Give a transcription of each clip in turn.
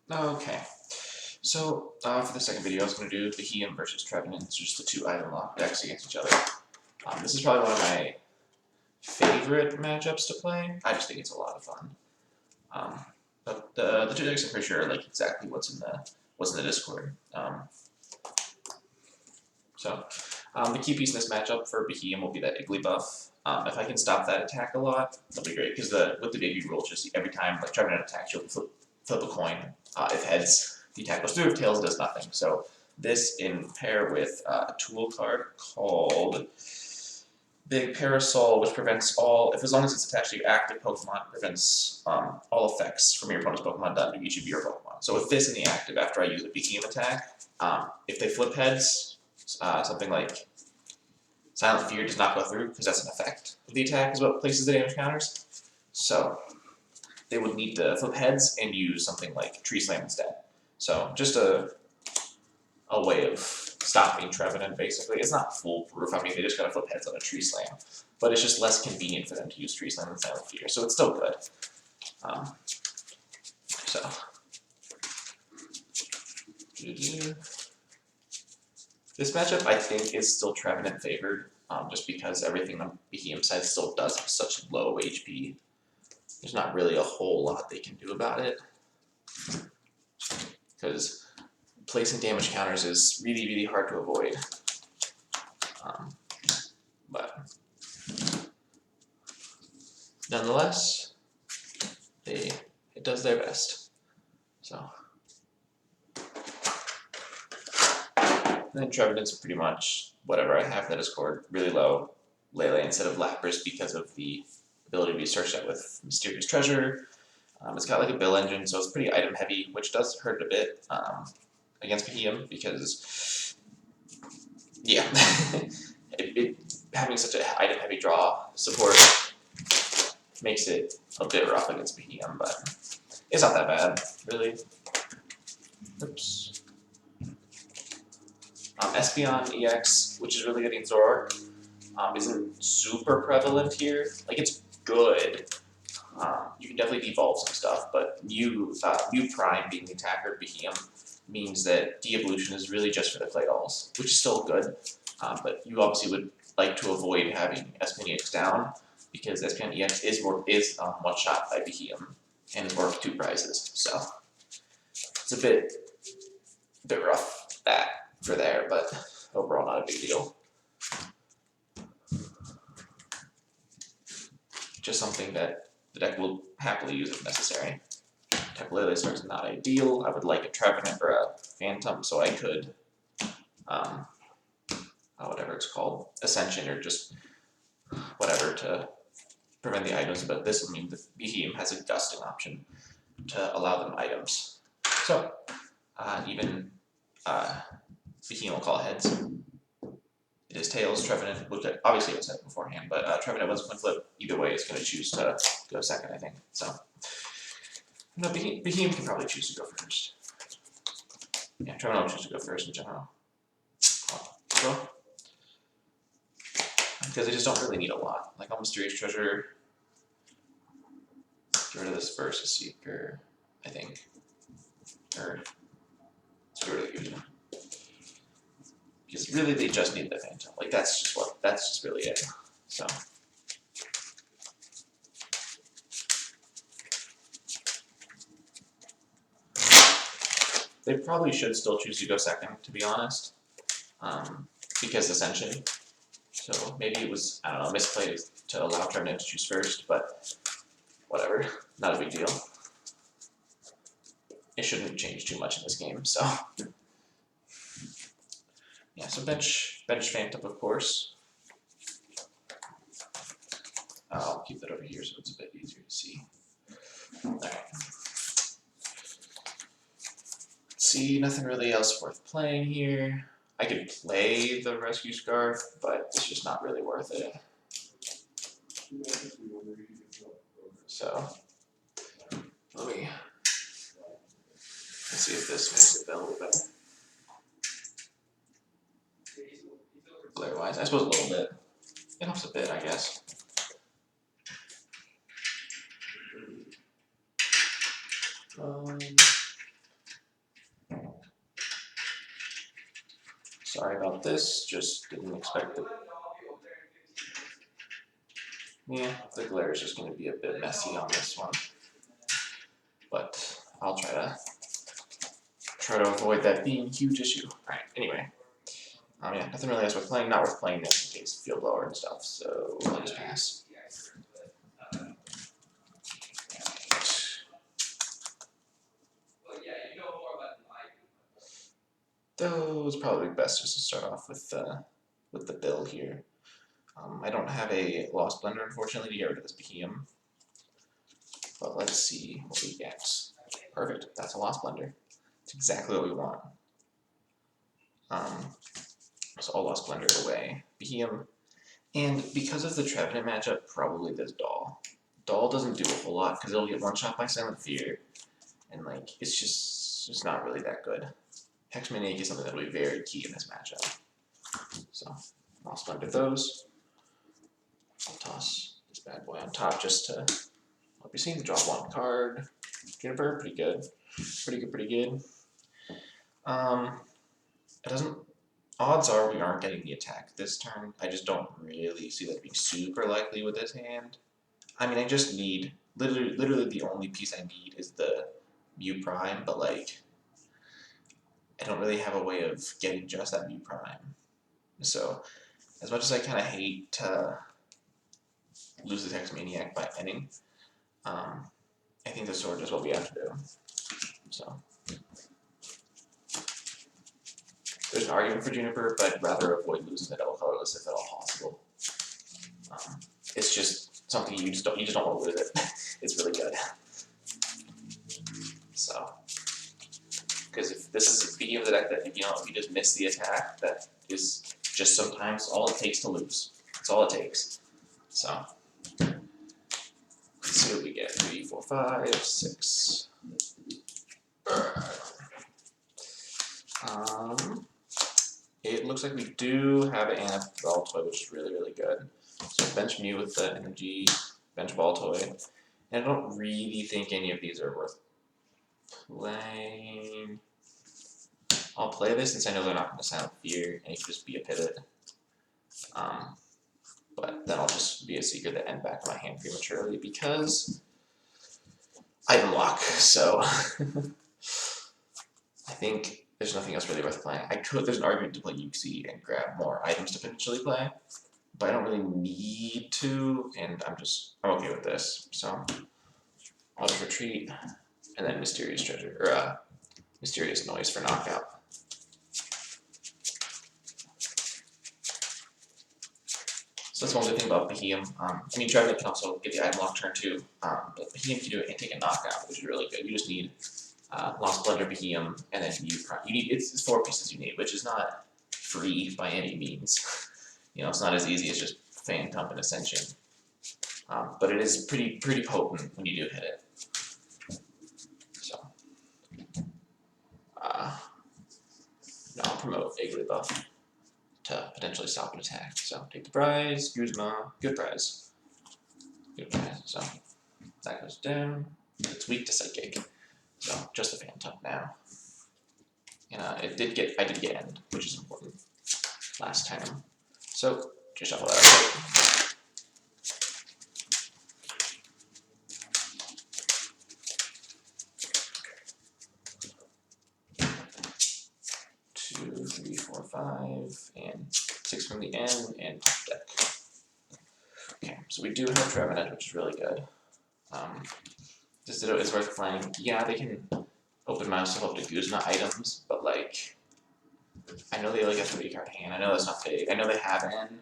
Okay, so for the second video, I was going to do Beheeyem versus Trevenant. It's just the two item lock decks against each other. This is probably one of my favorite matchups to play. I just think it's a lot of fun. But the two decks I'm pretty sure are like exactly what's in the Discord. The key piece in this matchup for Beheeyem will be that Igglybuff. If I can stop that attack a lot, that'll be great. Because with the baby rule, just every time like Trevenant attacks, you'll flip a coin. If heads, the attack goes through. If tails, it does nothing. So this in pair with a tool card called Big Parasol, which prevents all, as long as it's attached to your active Pokemon, prevents all effects from your opponent's Pokemon done to each of your Pokemon. So with this in the active, after I use a Beheeyem attack, if they flip heads, something like Silent Fear does not go through because that's an effect of the attack, is what places the damage counters. So they would need to flip heads and use something like Tree Slam instead. So just a way of stopping Trevenant, basically. It's not foolproof. I mean, they just gotta flip heads on a Tree Slam, but it's just less convenient for them to use Tree Slam than Silent Fear, so it's still good. This matchup, I think, is still Trevenant favored, just because everything on Beheeyem side still does have such low HP. There's not really a whole lot they can do about it, because placing damage counters is really, really hard to avoid. But nonetheless, it does their best. So then Trevenant's pretty much whatever I have in the Discord, really low Lele instead of Lapras because of the ability to be searched out with Mysterious Treasure. It's got like a bill engine, so it's pretty item heavy, which does hurt a bit against Beheeyem because, yeah, having such an item heavy draw support makes it a bit rough against Beheeyem, but it's not that bad, really. Oops. Espeon EX, which is really good against Zoroark, isn't super prevalent here. Like, it's good. You can definitely devolve some stuff, but Mew Prime being the attacker of Beheeyem means that de-evolution is really just for the Claydolls, which is still good, but you obviously would like to avoid having Espeon EX down, because Espeon EX is one-shot by Beheeyem, and is worth 2 prizes, so it's a bit rough for there, but overall not a big deal. Just something that the deck will happily use if necessary. Tapu Lele starts not ideal. I would like a Trevenant or a Phantump so I could, whatever it's called, Ascension or just whatever to prevent the items, but this will mean that Beheeyem has a dusting option to allow them items. So, even Beheeyem will call heads. It is tails. Trevenant, which obviously it was said beforehand, but Trevenant was going to flip either way. It's going to choose to go second, I think. So, no, Beheeyem can probably choose to go first. Yeah, Trevenant will choose to go first in general. Well, because they just don't really need a lot. Like all Mysterious Treasure, get rid of this Versus Seeker, I think. Or let's get rid of the Guzma. Because really they just need the Phantom. Like that's just really it. So they probably should still choose to go second, to be honest. Because Ascension. So maybe it was, I don't know, misplayed to allow Trevenant to choose first, but whatever. Not a big deal. It shouldn't change too much in this game, so. Yeah, so bench Phantump, of course. I'll keep that over here so it's a bit easier to see. Alright. Let's see, nothing really else worth playing here. I could play the Rescue Scarf, but it's just not really worth it. So, let's see if this makes it a little better. Glare-wise, I suppose a little bit. It helps a bit, I guess. Sorry about this, just didn't expect it. Yeah, the glare is just going to be a bit messy on this one. But I'll try to avoid that being a huge issue. Alright, anyway. Yeah, nothing really else worth playing. Not worth playing this in case field blower and stuff, so I'll just pass. Though it's probably best just to start off with the bill here. I don't have a Lost Blender, unfortunately, to get rid of this Beheeyem. But let's see what we get. Perfect, that's a Lost Blender. It's exactly what we want. So I'll Lost Blender away. Beheeyem. And because of the Trevenant matchup, probably this Doll. Doll doesn't do a whole lot because it'll get one-shot by Silent Fear. And like, it's just not really that good. Hex Maniac is something that'll be very key in this matchup. So, I'll Splendor those. I'll toss this bad boy on top just to help you see. Draw one card. Juniper, pretty good. Pretty good. It doesn't. Odds are we aren't getting the attack this turn. I just don't really see that being super likely with this hand. I mean, I just need literally the only piece I need is the Mew Prime, but like, I don't really have a way of getting just that Mew Prime. So, as much as I kind of hate to lose this Hex Maniac by ending, I think the sword is what we have to do. So, there's an argument for Juniper, but I'd rather avoid losing the double colorless if at all possible. It's just something you just don't want to lose it. It's really good. So, because if this is a beginning of the deck that if you just miss the attack, that is just sometimes all it takes to lose. That's all it takes. So, let's see what we get. 3, 4, 5, 6. It looks like we do have an Baltoy, which is really good. So bench Mew with the energy, bench Baltoy. And I don't really think any of these are worth playing. I'll play this since I know they're not going to Silent Fear, and it could just be a pivot. But then I'll just be a secret that end back in my hand prematurely because item lock. So I think there's nothing else really worth playing. There's an argument to play Uxie and grab more items to potentially play, but I don't really need to, and I'm okay with this. So I'll just retreat, and then Mysterious Treasure, or Mysterious Noise for knockout. So that's one good thing about Beheeyem. I mean, Trevenant can also get the item lock turn too, but Beheeyem can do it and take a knockout, which is really good. You just need Lost Blender, Beheeyem, and then Mew Prime. It's 4 pieces you need, which is not free by any means. It's not as easy as just Phantump and Ascension, but it is pretty potent when you do hit it. So, now I'll promote Igglybuff to potentially stop an attack. So take the prize, Guzma, good prize. So that goes down. It's weak to Psychic. So just a Phantump now. And I did get end, which is important. Last time. So just shuffle that out. 2, 3, 4, 5, and 6 from the end, and top deck. Okay, so we do have Trevenant, which is really good. This Ditto is worth playing. Yeah, they can open myself up to Guzma items, but like, I know they only have 3 card hand. I know that's not big. I know they have N,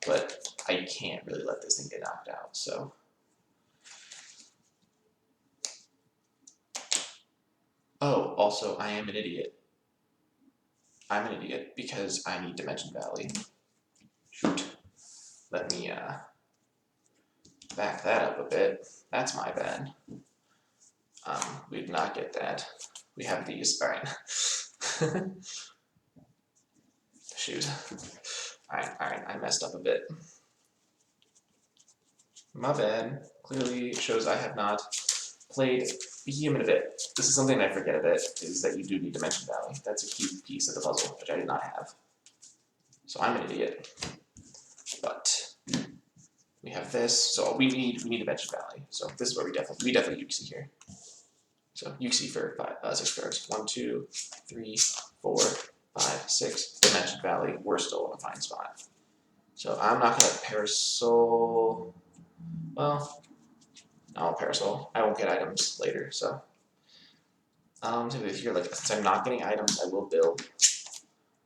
but I can't really let this thing get knocked out, so. Oh, also, I am an idiot. I'm an idiot because I need Dimension Valley. Shoot. Let me back that up a bit. That's my bad. We did not get that. We have these. Alright. Shoot. Alright, I messed up a bit. My bad. Clearly shows I have not played Beheeyem in a bit. This is something I forget a bit, is that you do need Dimension Valley. That's a key piece of the puzzle, which I did not have. So I'm an idiot. But we have this, so we need a Bench Valley. So this is where we definitely Uxie here. So Uxie for 6 cards. 1, 2, 3, 4, 5, 6. Dimension Valley. We're still in a fine spot. So I'm not gonna Parasol. Well, I'll Parasol. I won't get items later, so. So if you're like, since I'm not getting items, I will build.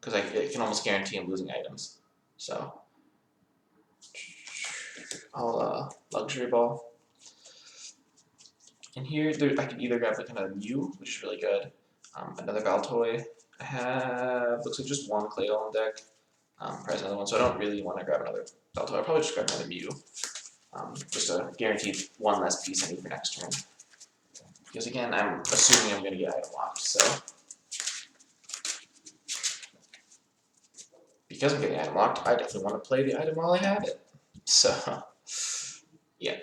Because I can almost guarantee I'm losing items. So I'll Luxury Ball. And here, I can either grab like another Mew, which is really good, another Baltoy. I have, looks like just one Claydol on deck, probably another one, so I don't really want to grab another Baltoy. I'll probably just grab another Mew, just to guarantee one less piece I need for next turn. Because again, I'm assuming I'm going to get item locked, so. Because I'm getting item locked, I definitely want to play the item while I have it. So, yeah.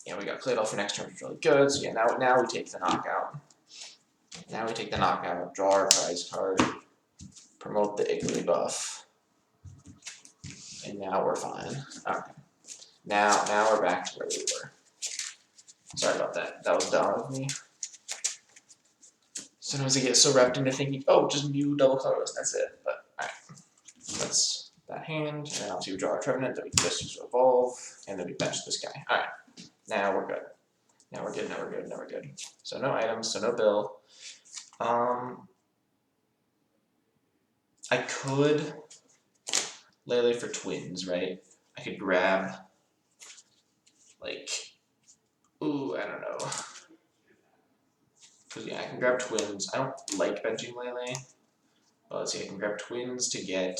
Yeah, we got Claydol for next turn, which is really good. So yeah, now we take the knockout. Now we take the knockout, draw our prize card, promote the Igglybuff, and now we're fine. Okay. Now we're back to where we were. Sorry about that. That was dumb of me. Sometimes I get so wrapped into thinking, oh, just Mew double colorless, that's it. But alright. That's that hand, and obviously we draw our Trevenant that we can just use to evolve, and then we bench this guy. Alright. Now we're good. Now we're good, now we're good, now we're good. So no items, so no bill. I could Lele for twins, right? I could grab, like, ooh, I don't know. Cause yeah, I can grab twins. I don't like benching Lele. But let's see, I can grab twins to get,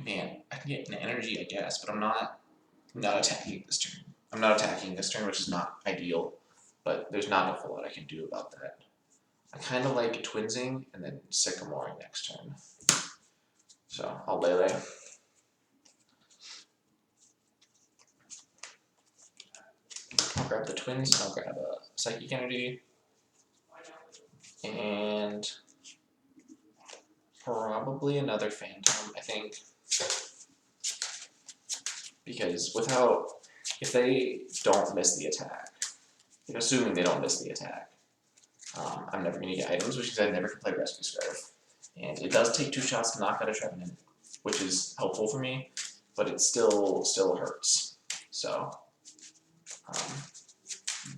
man, I can get an energy, I guess, but I'm not attacking this turn. I'm not attacking this turn, which is not ideal, but there's not a whole lot I can do about that. I kind of like twinsing and then Sycamoring next turn. So I'll Lele. I'll grab the twins, I'll grab a Psychic Energy, and probably another Phantom, I think. Because if they don't miss the attack, assuming they don't miss the attack, I'm never going to get items, which is I never can play Rescue Scarf. And it does take 2 shots to knock out a Trevenant, which is helpful for me, but it still hurts. So,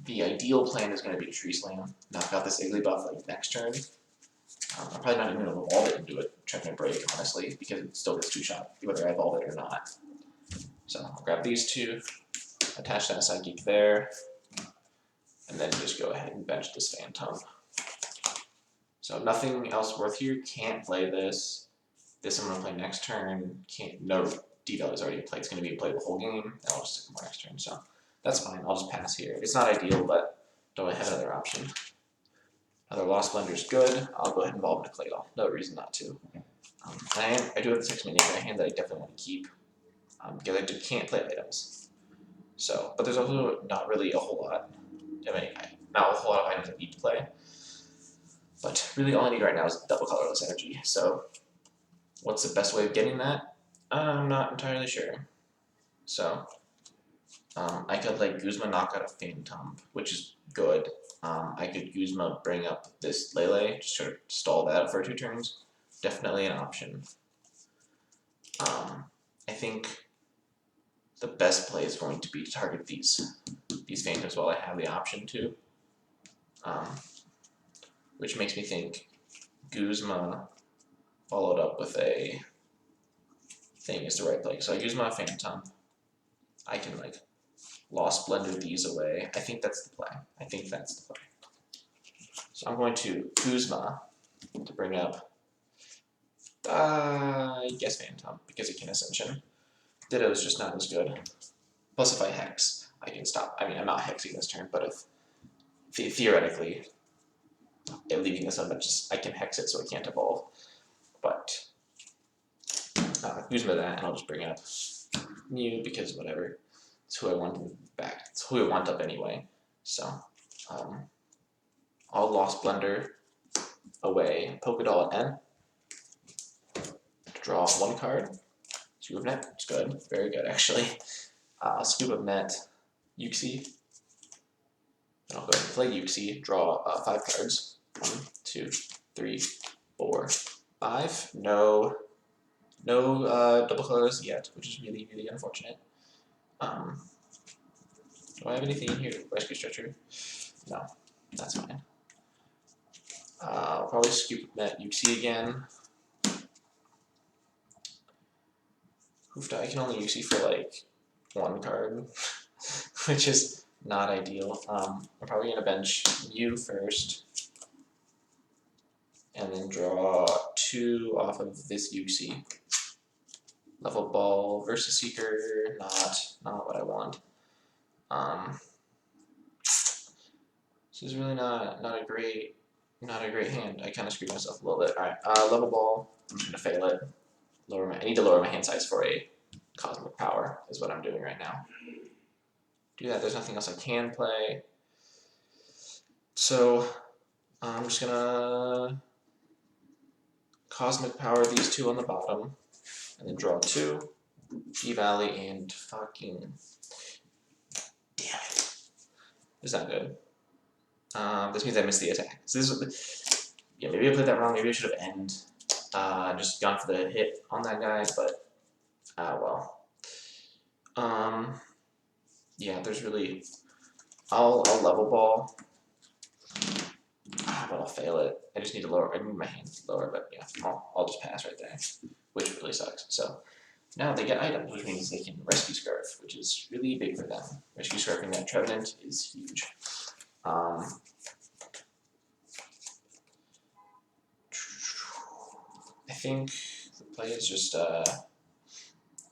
the ideal plan is going to be to Tree Slam, knock out this Igglybuff like next turn. I'm probably not even going to evolve it into a Trevenant Break, honestly, because it still gets 2 shot, whether I evolve it or not. So I'll grab these 2, attach that Psychic there, and then just go ahead and bench this Phantom. So nothing else worth here, can't play this. This I'm going to play next turn, no D-Value is already in play, it's going to be in play the whole game, and I'll just stick more next turn, so that's fine, I'll just pass here. It's not ideal, but don't have another option. Another Lost Blender is good, I'll go ahead and evolve into Claydol, no reason not to. I do have the Hex Maniac in my hand that I definitely want to keep, because I can't play items. So, but there's also not really a whole lot, not a whole lot of items I need to play. But really all I need right now is double colorless energy, so what's the best way of getting that? I'm not entirely sure. So, I could like Guzma knock out a Phantump, which is good. I could Guzma bring up this Lele, just sort of stall that out for 2 turns. Definitely an option. I think the best play is going to be to target these Phantoms while I have the option to. Which makes me think Guzma followed up with a thing is the right play. So I use my Phantom. I can like Lost Blender these away. I think that's the play. I think that's the play. So I'm going to Guzma to bring up, I guess Phantom, because it can Ascension. Ditto is just not as good. Plus if I Hex, I can stop. I mean, I'm not Hexing this turn, but if theoretically, leaving this on, I can Hex it so it can't evolve. But Guzma that, and I'll just bring up Mew because whatever. It's who I want back. It's who I want up anyway. So, I'll Lost Blender away, Poké Doll at N. Draw one card. Scoop of Net, it's good, very good actually. Scoop of Net, Uxie. Then I'll go ahead and play Uxie, draw 5 cards. 1, 2, 3, 4, 5. No double colors yet, which is really, really unfortunate. Do I have anything in here to rescue Stretcher? No, that's fine. I'll probably Scoop of Net Uxie again. Hoofed, I can only Uxie for like 1 card, which is not ideal. I'm probably gonna bench Mew first, and then draw 2 off of this Uxie. Level Ball versus Seeker, not what I want. This is really not a great hand. I kind of screwed myself a little bit. All right, Level Ball. I'm just gonna fail it. I need to lower my hand size for a Cosmic Power. Is what I'm doing right now. Do that. There's nothing else I can play. So I'm just gonna Cosmic Power these 2 on the bottom, and then draw 2. D-Valley and fucking damn it. It's not good. This means I missed the attack. So this is, yeah, maybe I played that wrong. Maybe I should have just gone for the hit on that guy, but well. Yeah, there's really. I'll Level Ball, but I'll fail it. I just need to lower. I need my hand lower, but yeah, I'll just pass right there, which really sucks. So now they get items, which means they can Rescue Scarf, which is really big for them. Rescue Scarfing that Trevenant is huge. I think the play is just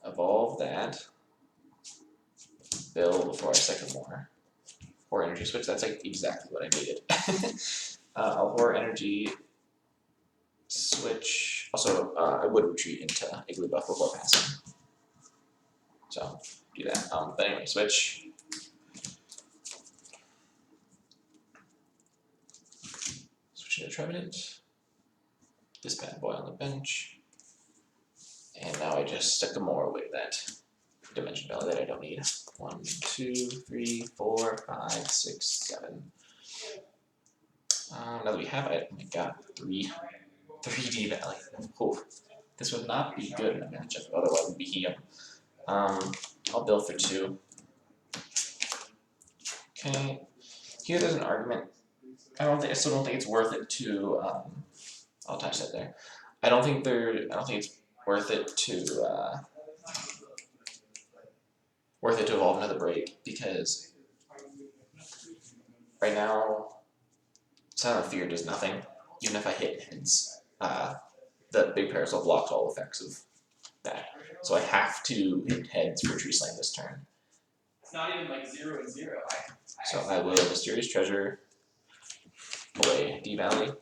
evolve that, build before I Sycamore, or energy switch. That's like exactly what I needed. I'll Horror Energy switch. Also, I would retreat into Igglybuff before passing. So do that. But anyway, switch. Switch to Trevenant. This bad boy on the bench. And now I just Sycamore away that Dimension Valley that I don't need. 1, 2, 3, 4, 5, 6, 7. Now that we have it, oh my god, 3 D-Valley. Oh, this would not be good in a matchup, otherwise it would be Beheeyem. I'll build for 2. Okay. Here there's an argument. I still don't think it's worth it to I'll touch that there. I don't think it's worth it to evolve another break, because right now Silent Fear does nothing. Even if I hit heads, the big parasol blocks all effects of that. So I have to hit heads for Tree Slam this turn. It's not even like 0 and 0. So I will Mysterious Treasure away D-Valley.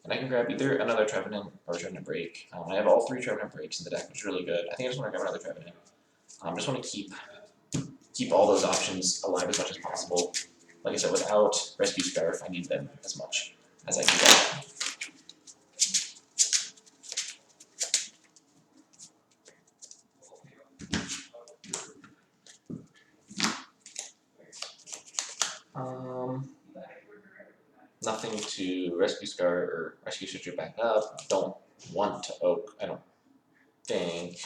And I can grab either another Trevenant or Trevenant Break. I have all 3 Trevenant Breaks in the deck, which is really good. I think I just want to grab another Trevenant. I just want to keep all those options alive as much as possible. Like I said, without Rescue Scarf, I need them as much as I can get. Nothing to Rescue Scar or Rescue Switcher back up. Don't want to Oak, I don't think.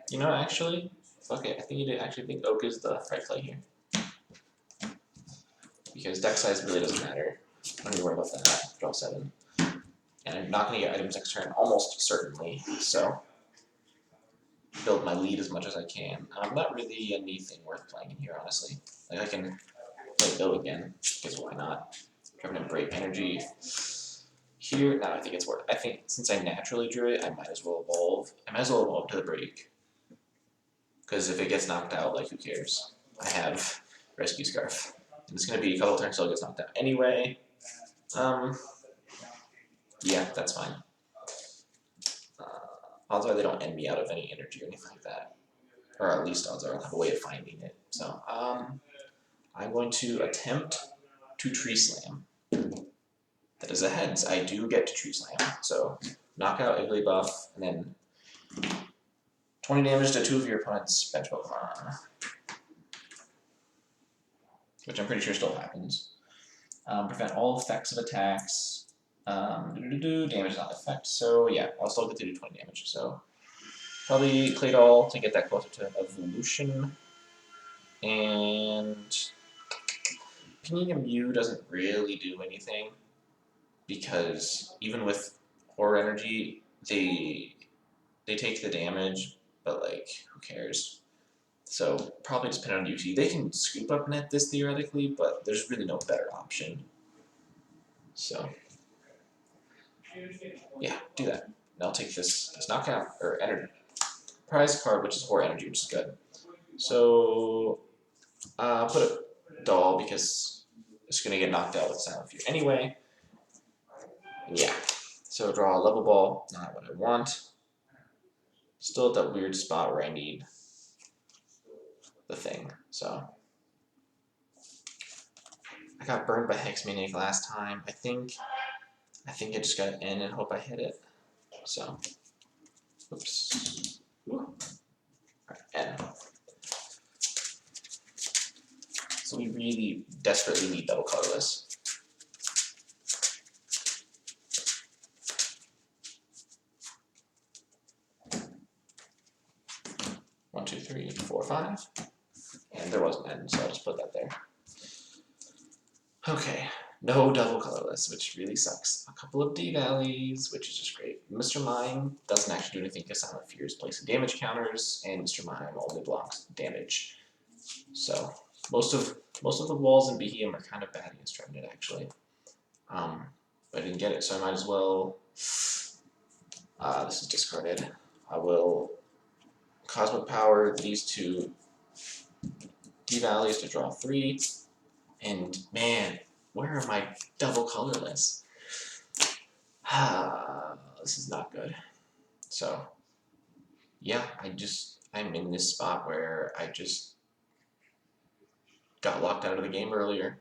You know, actually, fuck it. I think you actually think Oak is the right play here. Because deck size really doesn't matter. I don't need to worry about that. Draw 7. And I'm not going to get items next turn, almost certainly. So, build my lead as much as I can. Not really anything worth playing in here, honestly. Like, I can play Bill again, because why not? Trevenant Break energy. Here, no, I think it's worth. I think since I naturally drew it, I might as well evolve. I might as well evolve to the break. Because if it gets knocked out, like, who cares? I have Rescue Scarf. And it's going to be a couple turns till it gets knocked out anyway. Yeah, that's fine. Odds are they don't end me out of any energy or anything like that. Or at least odds are I'll have a way of finding it. So, I'm going to attempt to Tree Slam. That is a heads. I do get to Tree Slam, so knock out Igglybuff, and then 20 damage to 2 of your opponent's bench Pokemon. Which I'm pretty sure still happens. Prevent all effects of attacks. Damage is not an effect, so yeah, I'll still get to do 20 damage. So probably Claydol to get that closer to evolution. And Pinging a Mew doesn't really do anything because even with Horror Energy, they take the damage, but like who cares? So probably just pin on Uxie. They can scoop up net this theoretically, but there's really no better option. So yeah, do that. And I'll take this knockout or energy prize card, which is Horror Energy, which is good. So put a doll because it's gonna get knocked out with Silent Fear anyway. Yeah. So draw a level ball, not what I want. Still at that weird spot where I need the thing. So I got burned by Hex Maniac last time. I think I just gotta end and hope I hit it. So oops. Alright, end. So we really desperately need double colorless. One, two, three, four, five. And there was an end, so I'll just put that there. Okay, no double colorless, which really sucks. A couple of D-Valleys, which is just great. Mr. Mime doesn't actually do anything because Silent Fear is placing damage counters, and Mr. Mime only blocks damage. So most of the walls in Beheeyem are kind of bad against Trevenant actually. But I didn't get it, so I might as well. This is discarded. I will Cosmic Power these two D-Valleys to draw 3. And man, where are my double colorless? This is not good. So yeah, I'm in this spot where I just got locked out of the game earlier.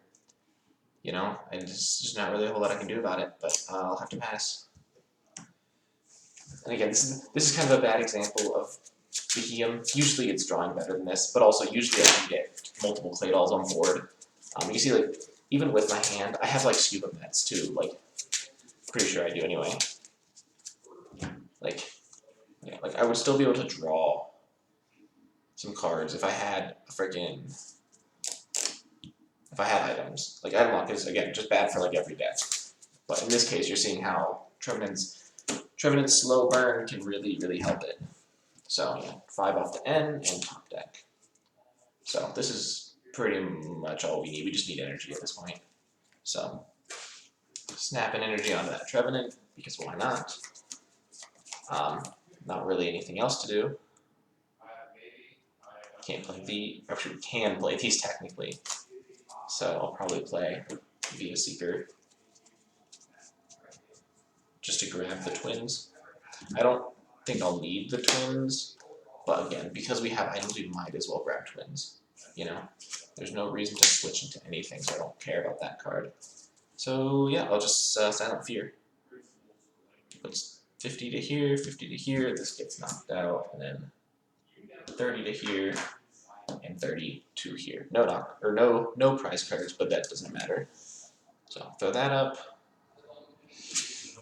You know, and there's just not really a whole lot I can do about it, but I'll have to pass. And again, this is kind of a bad example of Beheeyem. Usually it's drawing better than this, but also usually I can get multiple Claydolls on board. You see, like, even with my hand, I have, like, scuba mets, too. Like, pretty sure I do anyway. Like, yeah, like, I would still be able to draw some cards if I had a freaking... If I had items. Like, item lock is, again, just bad for, like, every deck. But in this case, you're seeing how Trevenant's slow burn can really, really help it. So, yeah, 5 off the N and top deck. So, this is pretty much all we need. We just need energy at this point. So, snap an energy onto that Trevenant, because why not? Not really anything else to do. Can't play the... Actually, we can play these technically. So, I'll probably play via Seeker. Just to grab the twins. I don't think I'll need the twins, but again, because we have items, we might as well grab twins. You know? There's no reason to switch into anything, so I don't care about that card. So yeah, I'll just Silent Fear. Puts 50 to here, 50 to here, this gets knocked out, and then 30 to here, and 30 to here. No prize cards, but that doesn't matter. So throw that up.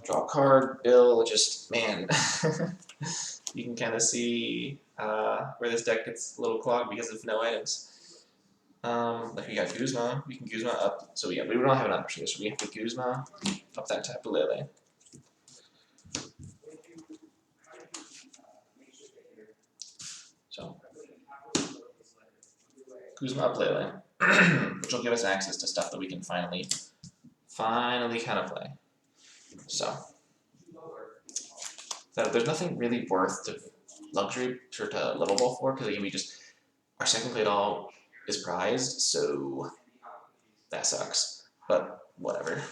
Draw a card, Bill, just, man. You can kind of see where this deck gets a little clogged because of no items. Like we got Guzma, we can Guzma up. So yeah, we don't have an option, so we have to Guzma up that Tapu Lele. So Guzma up Lele, which will give us access to stuff that we can finally kind of play. So there's nothing really worth the luxury to level ball for, because again, our second Claydol is prized, so that sucks. But whatever.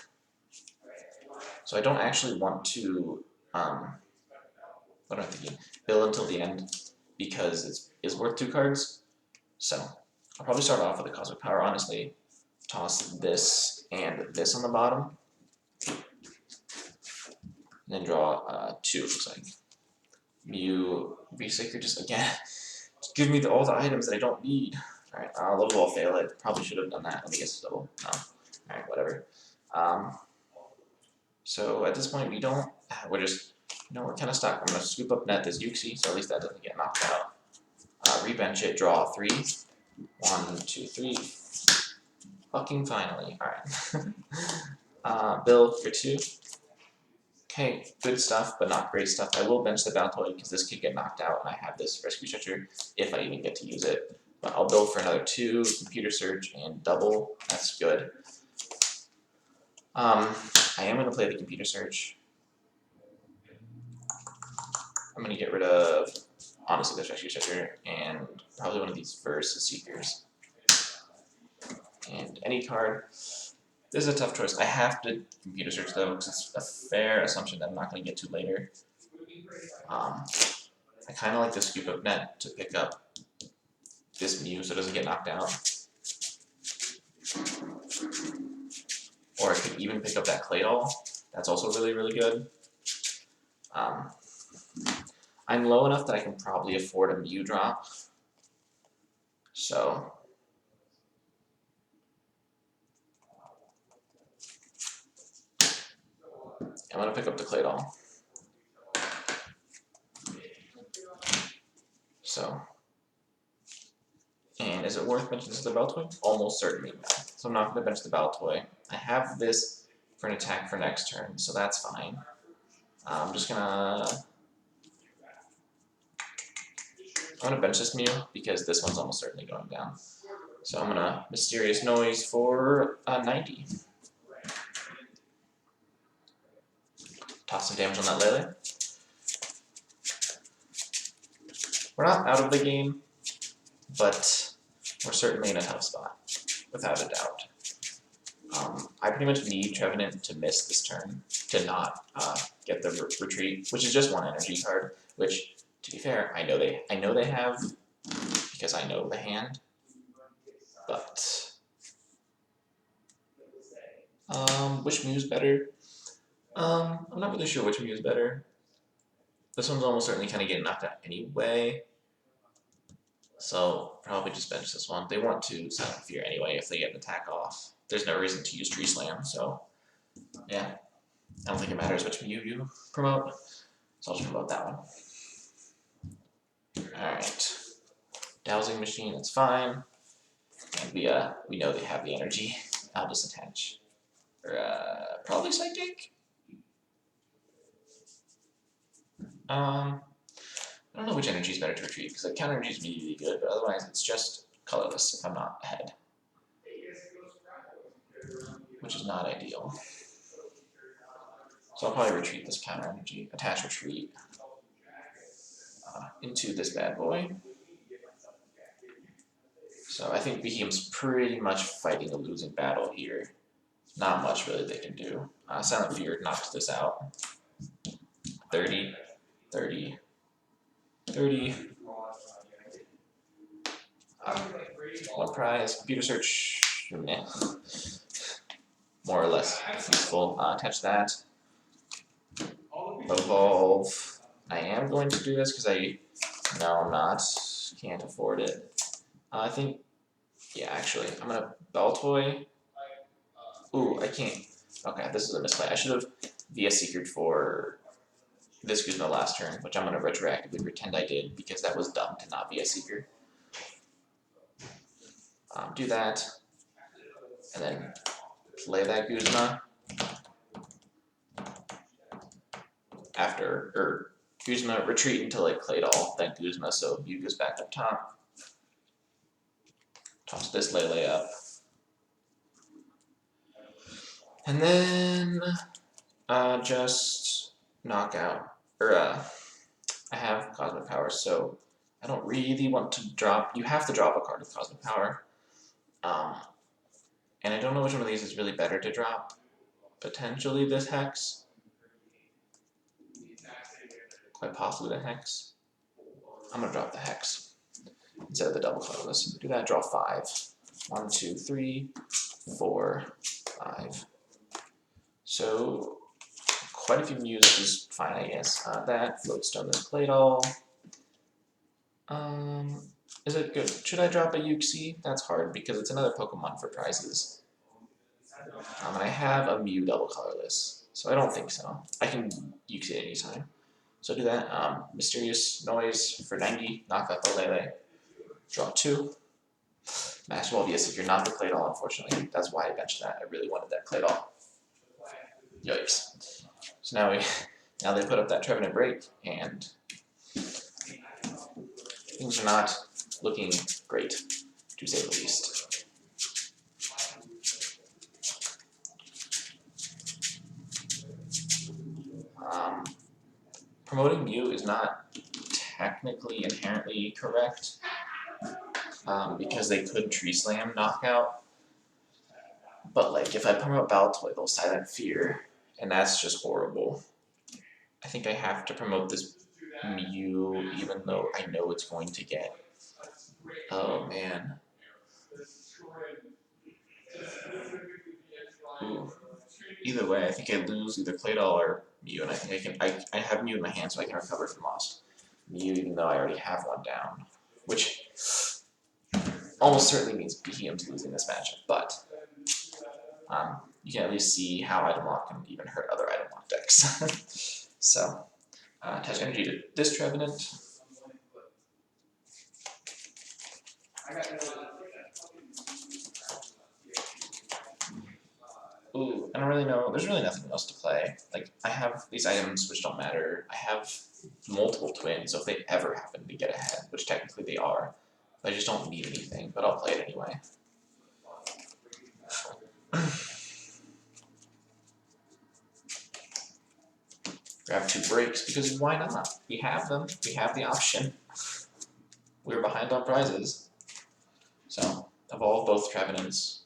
So I don't actually want to what am I thinking? Build until the end, because it's worth 2 cards. So I'll probably start off with a Cosmic Power, honestly. Toss this and this on the bottom. and then draw 2, it looks like. Mew Reseeker just again, just give me all the items that I don't need. Alright, low ball fail it. Probably should have done that. Let me guess double. No. Alright, whatever. So at this point we don't, we're just, we're kind of stuck. I'm going to scoop up net this Uxie, so at least that doesn't get knocked out. Rebench it, draw 3. 1, 2, 3. Fucking finally. Alright. Build for 2. Okay, good stuff, but not great stuff. I will bench the Baltoy because this could get knocked out, and I have this Rescue Stretcher if I even get to use it. But I'll build for another 2, Computer Search, and double. That's good. I am going to play the Computer Search. I'm going to get rid of, honestly, this Rescue Stretcher, and probably one of these Versus Seekers. And any card. This is a tough choice. I have to Computer Search though, because it's a fair assumption that I'm not going to get to later. I kind of like the scoop up net to pick up this Mew so it doesn't get knocked out. Or I could even pick up that Claydol. That's also really, really good. I'm low enough that I can probably afford a Mew drop. So I'm going to pick up the Claydol. So, and is it worth benching the Baltoy? Almost certainly no. So I'm not going to bench the Baltoy. I have this for an attack for next turn, so that's fine. I'm gonna bench this Mew because this one's almost certainly going down. So I'm gonna Mysterious Noise for 90. Toss some damage on that Lele. We're not out of the game, but we're certainly in a tough spot, without a doubt. I pretty much need Trevenant to miss this turn to not get the retreat, which is just 1 energy card. Which, to be fair, I know they have because I know the hand. But which Mew's better? I'm not really sure which Mew's better. This one's almost certainly kind of getting knocked out anyway. So probably just bench this one. They want to Silent Fear anyway if they get an attack off. There's no reason to use Tree Slam, so yeah. I don't think it matters which Mew you promote, so I'll just promote that one. Alright. Dowsing Machine, that's fine. And we know they have the energy. I'll just attach. Or probably Psychic? I don't know which energy is better to retreat, because like, counter energy is really good, but otherwise it's just colorless if I'm not ahead. Which is not ideal. So I'll probably retreat this counter energy, attach retreat into this bad boy. So I think Beheeyem's pretty much fighting a losing battle here. Not much really they can do. Silent Fear knocks this out. 30, 30, 30. One prize, Computer Search, meh. More or less useful. Attach that. Evolve. I am going to do this because no, I'm not. Can't afford it. I think, yeah, actually, I'm gonna Baltoy. Ooh, I can't. Okay, this is a misplay. I should have VS Secret for this Guzma last turn, which I'm gonna retroactively pretend I did because that was dumb to not VS Secret. Do that, and then play that Guzma. After, Guzma retreat until like Claydol, then Guzma, so Mew goes back up top. Toss this Lele up. And then just knock out. I have Cosmic Power, so I don't really want to drop. You have to drop a card with Cosmic Power. And I don't know which one of these is really better to drop. Potentially this Hex. Quite possibly the Hex. I'm gonna drop the Hex instead of the double colorless. Do that, draw 5. 1, 2, 3, 4, 5. So quite a few Mews, which is fine, I guess. That, Floatstone, this Claydol. Is it good? Should I drop a Uxie? That's hard because it's another Pokemon for prizes. And I have a Mew double colorless, so I don't think so. I can Uxie at any time. So do that. Mysterious Noise for 90, knock out the Lele. Draw 2. Master Ball, yes, if you're not the Claydol, unfortunately. That's why I benched that. I really wanted that Claydol. Yikes. So now they put up that Trevenant Break, and things are not looking great, to say the least. Promoting Mew is not technically inherently correct, because they could Tree Slam knockout. But like, if I promote Baltoy, they'll Silent Fear, and that's just horrible. I think I have to promote this Mew, even though I know it's going to get. Oh man. Ooh. Either way, I think I lose either Claydol or Mew, and I think I have Mew in my hand, so I can recover from lost Mew, even though I already have one down, which almost certainly means Beheeyem's losing this matchup, but you can at least see how item lock can even hurt other item lock decks. So, attach energy to this Trevenant. Ooh, I don't really know. There's really nothing else to play. Like, I have these items which don't matter. I have multiple twins, so if they ever happen to get ahead, which technically they are, I just don't need anything, but I'll play it anyway. Grab 2 breaks, because why not? We have them. We have the option. We're behind on prizes. So, evolve both Trevenants.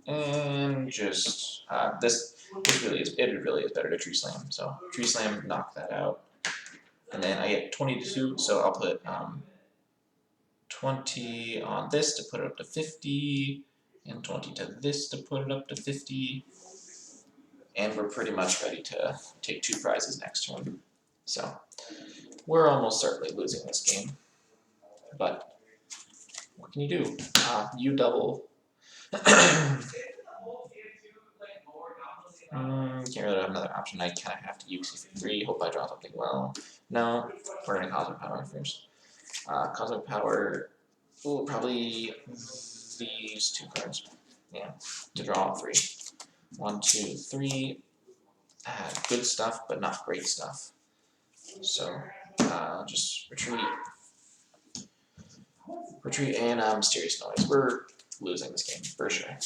And just, it really is better to Tree Slam. So, Tree Slam, knock that out. And then I get 22, so I'll put 20 on this to put it up to 50, and 20 to this to put it up to 50. And we're pretty much ready to take 2 prizes next turn. So, we're almost certainly losing this game. But, what can you do? You double. Can't really have another option. I kind of have to Uxie for 3. Hope I draw something well. No, we're going to Cosmic Power first. Cosmic Power, ooh, probably these 2 cards. Yeah, to draw 3. 1, 2, 3. Good stuff, but not great stuff. So, just retreat. Retreat and Mysterious Noise. We're losing this game, for sure.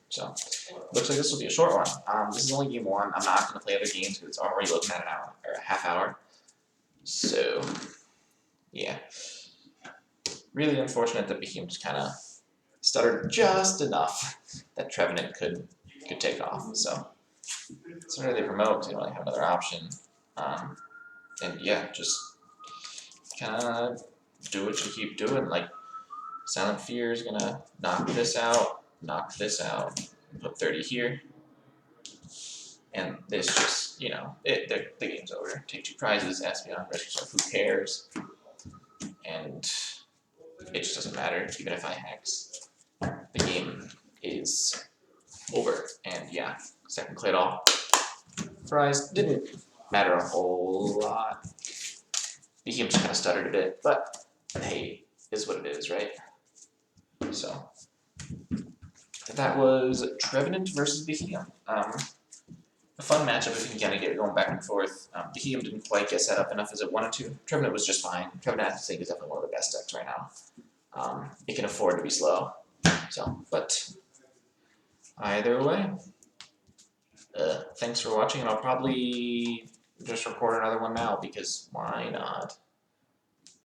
So, looks like this will be a short one. This is only game 1. I'm not going to play other games because it's already looking at an hour, or a half hour. So, yeah. Really unfortunate that Beheeyem just kind of stuttered just enough that Trevenant could take off. So, sooner they promote because they don't really have another option. And yeah, just kind of do what you keep doing. Like, Silent Fear is going to knock this out, put 30 here. And this just, you know, the game's over. Take 2 prizes, Espeon, rescue yourself, who cares? And it just doesn't matter, even if I hex. The game is over. And yeah, second Claydol prize didn't matter a whole lot. Beheeyem just kind of stuttered a bit, but hey, is what it is, right? So, that was Trevenant versus Beheeyem. A fun matchup if you can kind of get going back and forth. Beheeyem didn't quite get set up enough as it wanted to. Trevenant was just fine. Trevenant, I think, is definitely one of the best decks right now. It can afford to be slow. So, but either way, thanks for watching, and I'll probably just record another one now because why not?